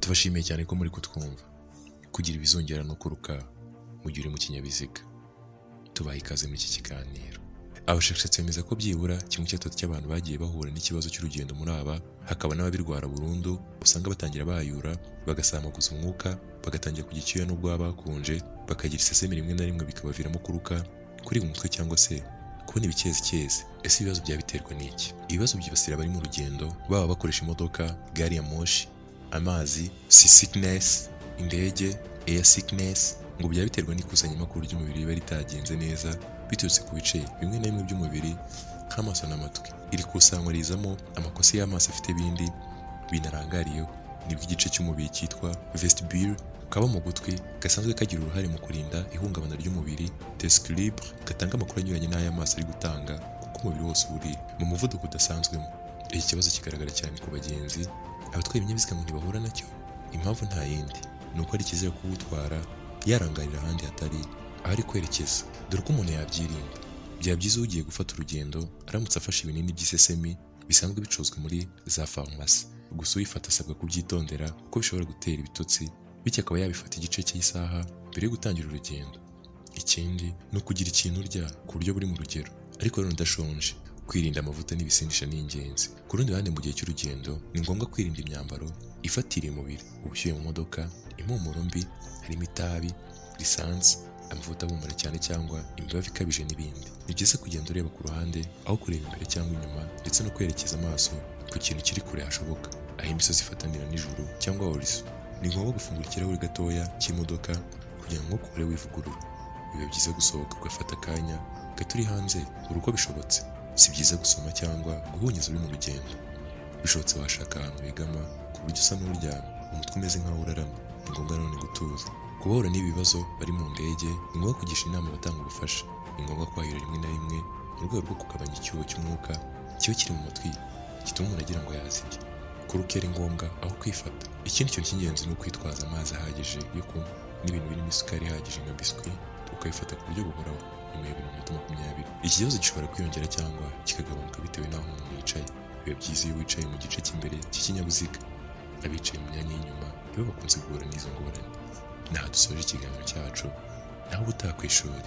Tubashimiye cyane ko muri kutwumva. Kugira ibizongera no kuruka mu gihe uri mu kinyabiziga. Tubaha ikaze muri iki kiganiro. Abashakashatsi bemeza ko byibura 1/3 cy'abantu bagiye bahura n'ikibazo cy'urugendo muri aba, hakaba n'ababirwara burundu, usanga batangira bayura, bagasamaguza umwuka, bagatangira kugira icyuya n'ubwo baba bakunje, bakagira isesemi rimwe na rimwe bikabaviramo kuruka, kuribwa umutwe cyangwa se kubona ibikezi. Ese ibibazo byabiterwa n'iki? Ibibazo byibasira abari mu rugendo, baba bakoresha imodoka, gari ya moshi, amazi, sea sickness, indege, air sickness, ngo byabiterwa n'ikusanyamakuru ry'umubiri riba ritagenze neza biturutse ku bice bimwe na bimwe by'umubiri nk'amaso n'amatwi. Iri kusanywa rizamo amakosa y'amaso afite ibindi binarangariyeho, nibwo igice cy'umubiri cyitwa vestibule kaba mu gutwi gasanzwe kagira uruhare mu kurinda ihungabana ry'umubiri, deséquilibre gatanga amakuru anyuranye n'ay'amaso ari gutanga kuko umubiri wose uri mu muvuduko udasanzwemo. Iki kibazo kigaragara cyane ku bagenzi, abatwara ibinyabiziga ngo ntibahura nacyo. Impamvu nta yindi ni uko ari ikizere kuwutwara yarangarira ahandi hatari aho ari kwerekeza. Dore ko umuntu yabyirinda. Byaba byiza ugiye gufata urugendo aramutse afashe ibinini by'isesemi bisanzwe bicuruzwa muri za farumasi. Gusa uyifata asabwa kubyitondera kuko bishobora gutera ibitotsi, bityo akaba yabifata igice cy'isaha mbere yo gutangira urugendo. Ikindi ni ukugira ikintu urya ku buryo buri mu rugero, ariko rero udashonje. Kwirinda amavuta n'ibisindisha ni ingenzi. Ku rundi ruhande mu gihe cy'urugendo ni ngombwa kwirinda imyambaro ifatiriye umubiri, ubushyuhe mu modoka, impumuro mbi, harimo itabi, lisansi, amavuta ahumura cyane cyangwa imibavu ikabije n'ibindi. Ni byiza kugenda ureba ku ruhande aho kureba imbere cyangwa inyuma, ndetse no kwerekeza amaso ku kintu kiri kure hashoboka, aho imisozi ifatanira n'ijuru cyangwa horizon. Ni ngombwa gufungura ikirahuri gatoya cy'imodoka kugira ngo ukore wivugurura. Biba byiza gusohoka ugafata akanya gato uri hanze uko bishobotse. Si byiza gusoma cyangwa guhunyiza uri mu rugendo. Bishobotse washaka ahantu wegama ku buryo usa n'uryamye, umutwe umeze nk'aho uraramye. Ni ngombwa none gutuza. Ku bahura n'ibibazo bari mu ndege, ni ngombwa kugisha inama abatanga ubufasha. Ni ngombwa kwahira rimwe na rimwe mu rwego rwo kugabanya icyuho cy'umwuka kiba kiri mu matwi gituma umuntu agira ngo yazibye. Kuruka ari ngombwa aho kwifata. Ikindi kintu cy'ingenzi ni ukwitwaza amazi ahagije yo kunywa n'ibintu birimo isukari ihagije nka biswi, ukabifata ku buryo buhoraho nyuma ya 20 20. Iki kibazo gishobora kwiyongera cyangwa kikagabanuka bitewe n'aho umuntu yicaye. Biba byiza iyo wicaye mu gice cy'imbere cy'ikinyabiziga. Abicaye mu myanya y'inyuma nibo bakunze guhura n'izo ngorane. Naha dusoje ikiganiro cyacu, naho ubutaha ku ishuri.